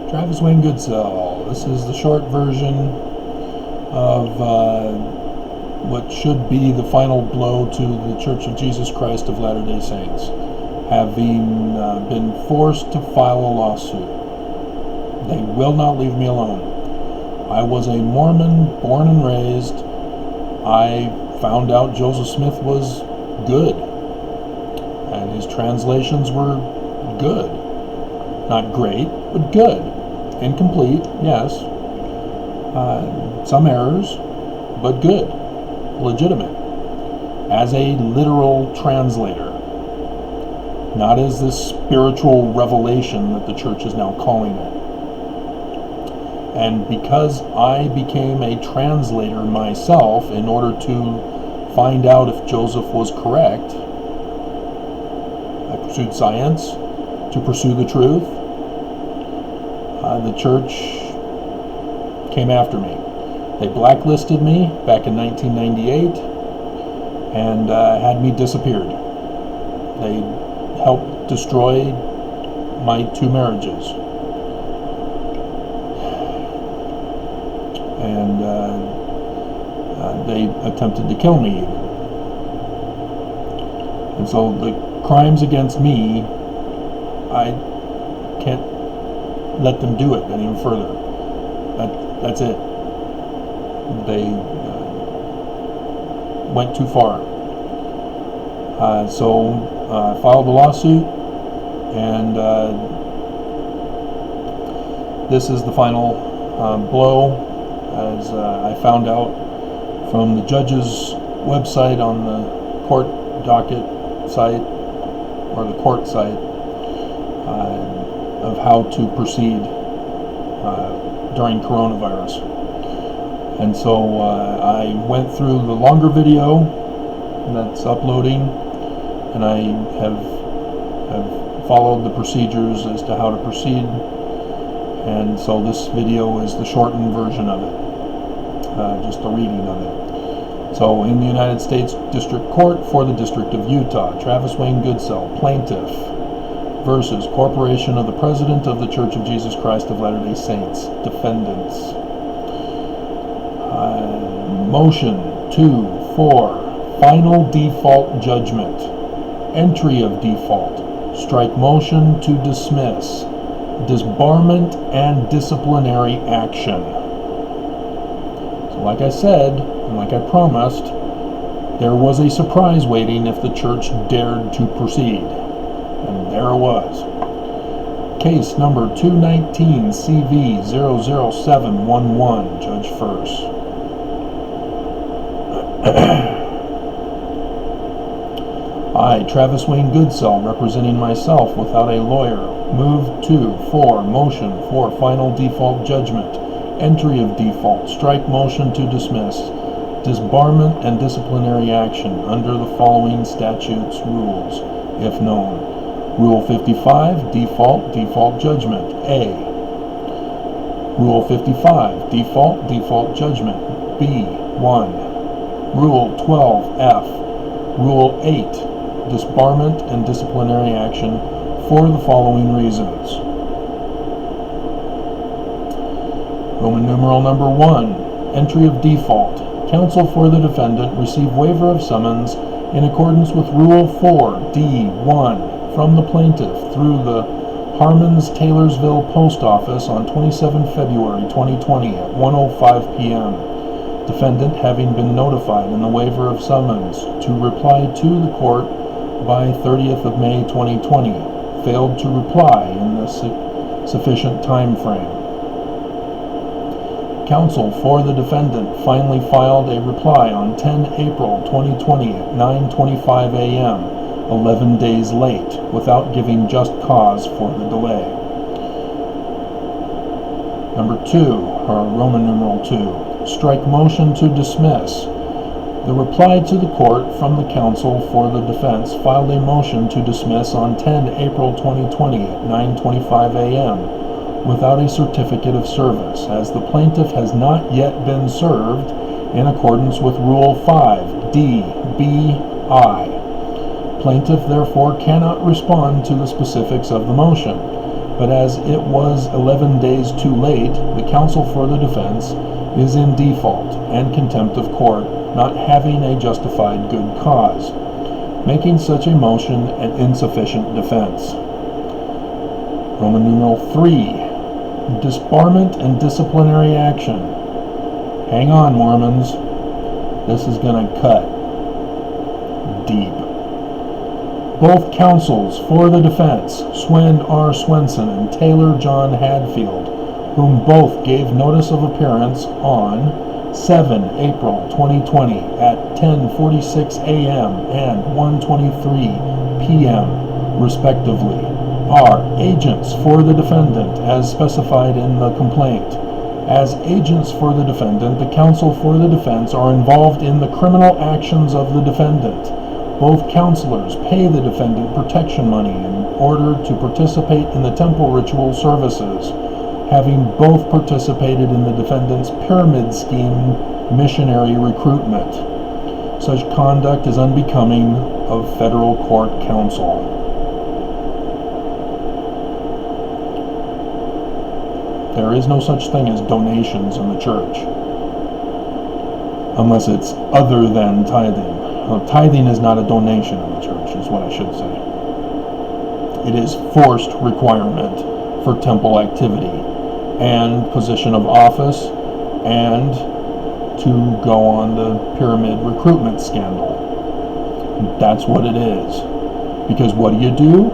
Travis Wayne Goodsell. This is the short version of what should be the final blow to the Church of Jesus Christ of Latter-day Saints, having been forced to file a lawsuit. They will not leave me alone. I was a Mormon, born and raised. I found out Joseph Smith was good, and his translations were good. Not great, but good. Incomplete, yes. Some errors, but good. Legitimate. As a literal translator. Not as this spiritual revelation that the church is now calling it. And because I became a translator myself in order to find out if Joseph was correct, I pursued science to pursue the truth. The church came after me. They blacklisted me back in 1998 and had me disappeared. They helped destroy my 2 marriages. And they attempted to kill me even. And so the crimes against me, I can't let them do it any further. That's it. They went too far. So I filed a lawsuit, and this is the final blow, as I found out from the judge's website on the court docket site, or the court site, of how to proceed during coronavirus. And so I went through the longer video that's uploading, and I have followed the procedures as to how to proceed. And so this video is the shortened version of it, just a reading of it. So in the United States District Court for the District of Utah, Travis Wayne Goodsell, plaintiff, versus Corporation of the President of the Church of Jesus Christ of Latter-day Saints, defendants. Motion 2 for final default judgment, entry of default, strike motion to dismiss, disbarment and disciplinary action. So like I said, and like I promised, there was a surprise waiting if the church dared to proceed. And there it was. Case number 219 CV 00711, Judge First. I, Travis Wayne Goodsell, representing myself without a lawyer, move for motion for final default judgment, entry of default, strike motion to dismiss, disbarment and disciplinary action under the following statutes rules, if known. Rule 55, default judgment, A. Rule 55, default judgment, B. 1. Rule 12F, Rule 8, disbarment and disciplinary action for the following reasons. Roman numeral number 1, entry of default. Counsel for the defendant receive waiver of summons in accordance with Rule 4D1 from the plaintiff through the Harmons Taylorsville Post Office on 27 February 2020 at 1:05 p.m. Defendant, having been notified in the waiver of summons to reply to the court by 30th of May 2020, failed to reply in the sufficient time frame. Counsel for the defendant finally filed a reply on 10 April 2020 at 9:25 a.m., 11 days late, without giving just cause for the delay. Number 2, or Roman numeral 2, strike motion to dismiss. The reply to the court from the counsel for the defense filed a motion to dismiss on 10 April 2020 at 9:25 a.m. without a certificate of service, as the plaintiff has not yet been served in accordance with Rule 5D-BI. Plaintiff therefore cannot respond to the specifics of the motion. but as it was 11 days too late, the counsel for the defense is in default and contempt of court, not having a justified good cause, making such a motion an insufficient defense. Roman numeral 3, disbarment and disciplinary action. Hang on, Mormons. This is going to cut deep. Both counsels for the defense, Swen R. Swenson and Taylor John Hadfield, whom both gave notice of appearance on 7 April 2020 at 10:46 a.m. and 1:23 p.m. respectively, are agents for the defendant as specified in the complaint. As agents for the defendant, the counsel for the defense are involved in the criminal actions of the defendant. Both counselors pay the defendant protection money in order to participate in the temple ritual services, having both participated in the defendant's pyramid scheme missionary recruitment. Such conduct is unbecoming of federal court counsel. There is no such thing as donations in the church, unless it's other than tithing. Tithing is not a donation in the church, is what I should say. It is forced requirement for temple activity and position of office and to go on the pyramid recruitment scandal. That's what it is. Because what do?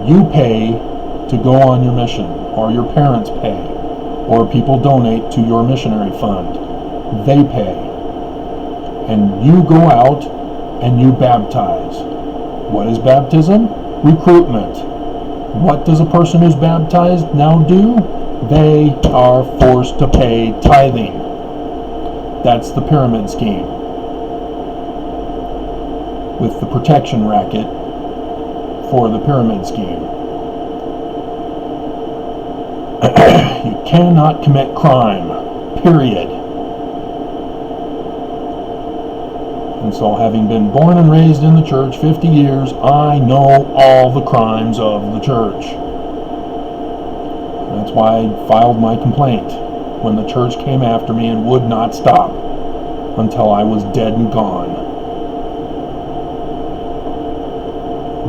You pay to go on your mission, or your parents pay, or people donate to your missionary fund. They pay. And you go out and you baptize. What is baptism? Recruitment. What does a person who's baptized now do? They are forced to pay tithing. That's the pyramid scheme, with the protection racket for the pyramid scheme. You cannot commit crime, period. And so, having been born and raised in the church 50 years, I know all the crimes of the church. That's why I filed my complaint when the church came after me and would not stop until I was dead and gone.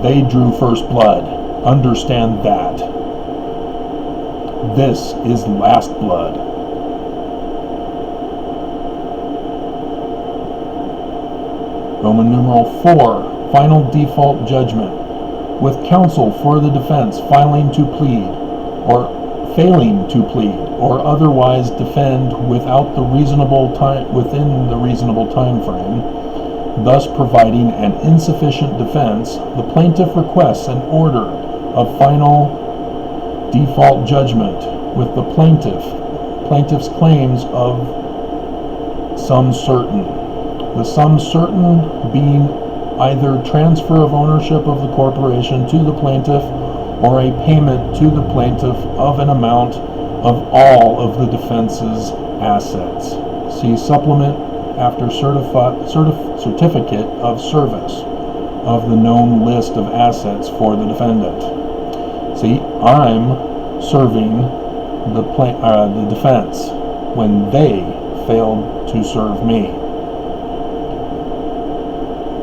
They drew first blood. Understand that. This is last blood. Roman numeral 4, final default judgment. With counsel for the defense failing to plead, or otherwise defend within the reasonable time frame, thus providing an insufficient defense, the plaintiff requests an order of final default judgment with the plaintiff's claims of sum certain. The sum certain being either transfer of ownership of the corporation to the plaintiff or a payment to the plaintiff of an amount of all of the defense's assets. See supplement after certificate of service of the known list of assets for the defendant. See, I'm serving the defense when they failed to serve me.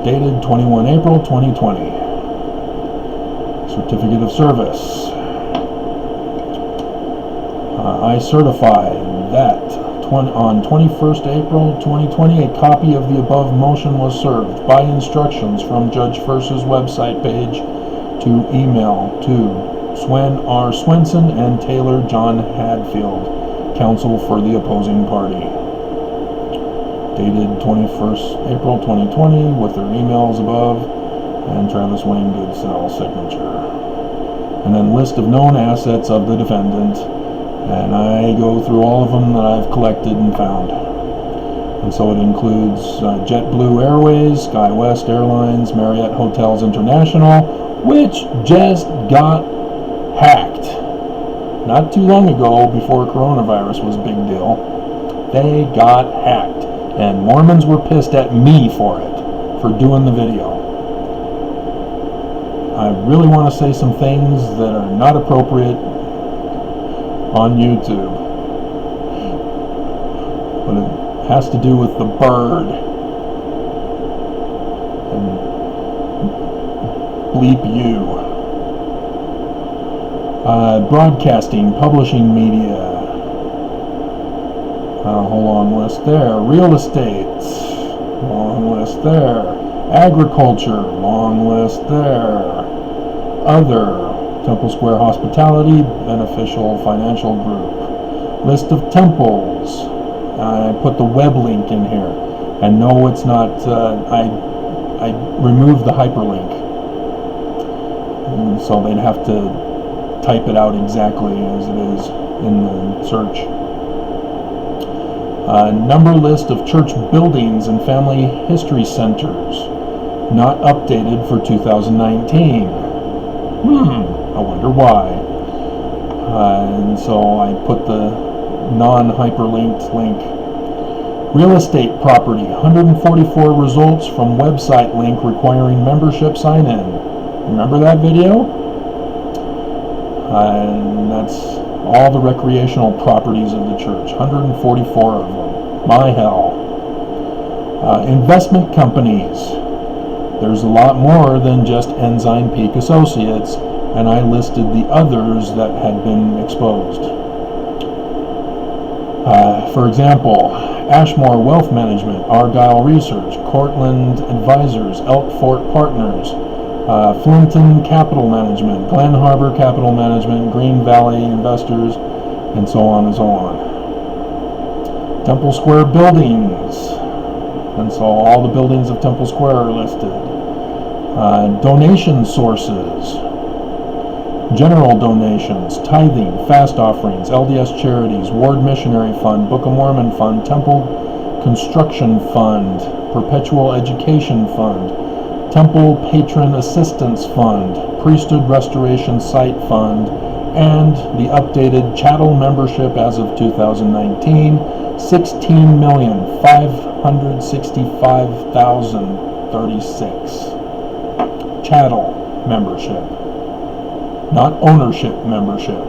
Dated 21 April 2020. Certificate of service. I certify that on 21st April 2020, a copy of the above motion was served by instructions from Judge Furse's website page to email to Swen R. Swenson and Taylor John Hadfield, counsel for the opposing party. Dated 21st April 2020 with their emails above and Travis Wayne Goodsell signature. And then list of known assets of the defendant, and I go through all of them that I've collected and found. And so it includes JetBlue Airways, SkyWest Airlines, Marriott Hotels International, which just got hacked. Not too long ago, before coronavirus was a big deal, they got hacked. And Mormons were pissed at me for it, for doing the video. I really want to say some things that are not appropriate on YouTube, but it has to do with the bird and bleep you. Broadcasting, publishing media, long list there. Real estate, long list there. Agriculture, long list there. Other, Temple Square Hospitality, Beneficial Financial Group. List of temples. I put the web link in here. And no, it's not, I removed the hyperlink. And so they'd have to type it out exactly as it is in the search. Number list of church buildings and family history centers, not updated for 2019. I wonder why. And so I put the non-hyperlinked link. Real estate property, 144 results from website link requiring membership sign-in. Remember that video? And that's all the recreational properties of the church, 144 of them. My hell. Investment companies. There's a lot more than just Ensign Peak Associates, and I listed the others that had been exposed. For example, Ashmore Wealth Management, Argyle Research, Cortland Advisors, Elk Fort Partners, Flinton Capital Management, Glen Harbor Capital Management, Green Valley Investors, and so on and so on. Temple Square Buildings, and so all the buildings of Temple Square are listed. Donation sources, general donations, tithing, fast offerings, LDS charities, Ward Missionary Fund, Book of Mormon Fund, Temple Construction Fund, Perpetual Education Fund, Temple Patron Assistance Fund, Priesthood Restoration Site Fund, and the updated chattel membership as of 2019, 16,565,036 chattel membership, not ownership membership.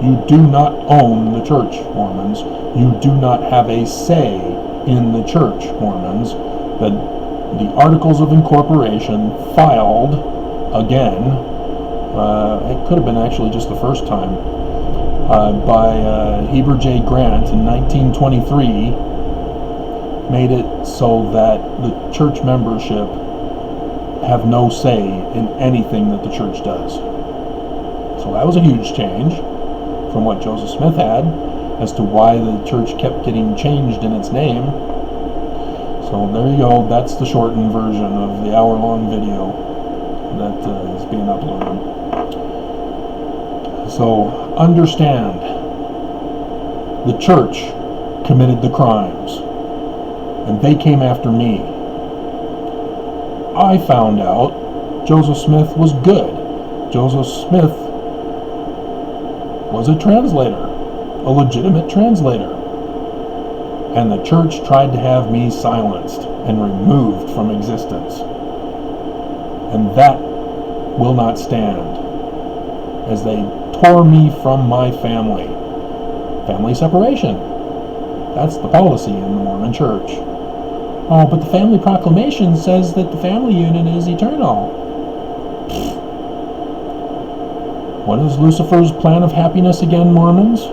You do not own the church, Mormons. You do not have a say in the church, Mormons. The Articles of Incorporation filed again, it could have been actually just the first time, by Heber J. Grant in 1923, made it so that the church membership have no say in anything that the church does. So that was a huge change from what Joseph Smith had as to why the church kept getting changed in its name. So there you go, that's the shortened version of the hour-long video that is being uploaded. So understand, the church committed the crimes, and they came after me. I found out Joseph Smith was good. Joseph Smith was a translator, a legitimate translator. And the church tried to have me silenced and removed from existence. And that will not stand, as they tore me from my family. Family separation. That's the policy in the Mormon church. Oh, but the family proclamation says that the family unit is eternal. What is Lucifer's plan of happiness again, Mormons?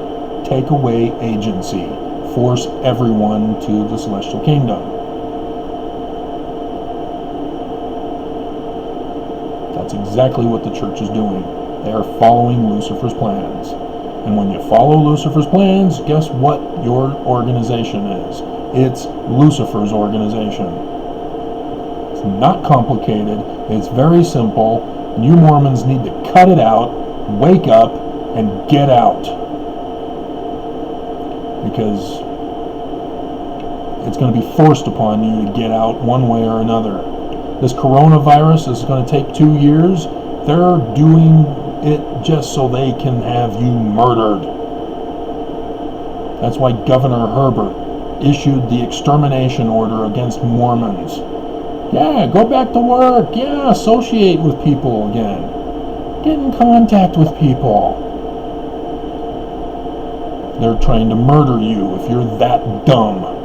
Take away agency. Force everyone to the celestial kingdom. That's exactly what the church is doing. They are following Lucifer's plans. And when you follow Lucifer's plans, guess what your organization is? It's Lucifer's organization. It's not complicated. It's very simple. You Mormons need to cut it out, wake up, and get out. Because it's going to be forced upon you to get out one way or another. This coronavirus is going to take 2 years. They're doing it just so they can have you murdered. That's why Governor Herbert issued the extermination order against Mormons. Yeah, go back to work. Yeah, associate with people again. Get in contact with people. They're trying to murder you if you're that dumb.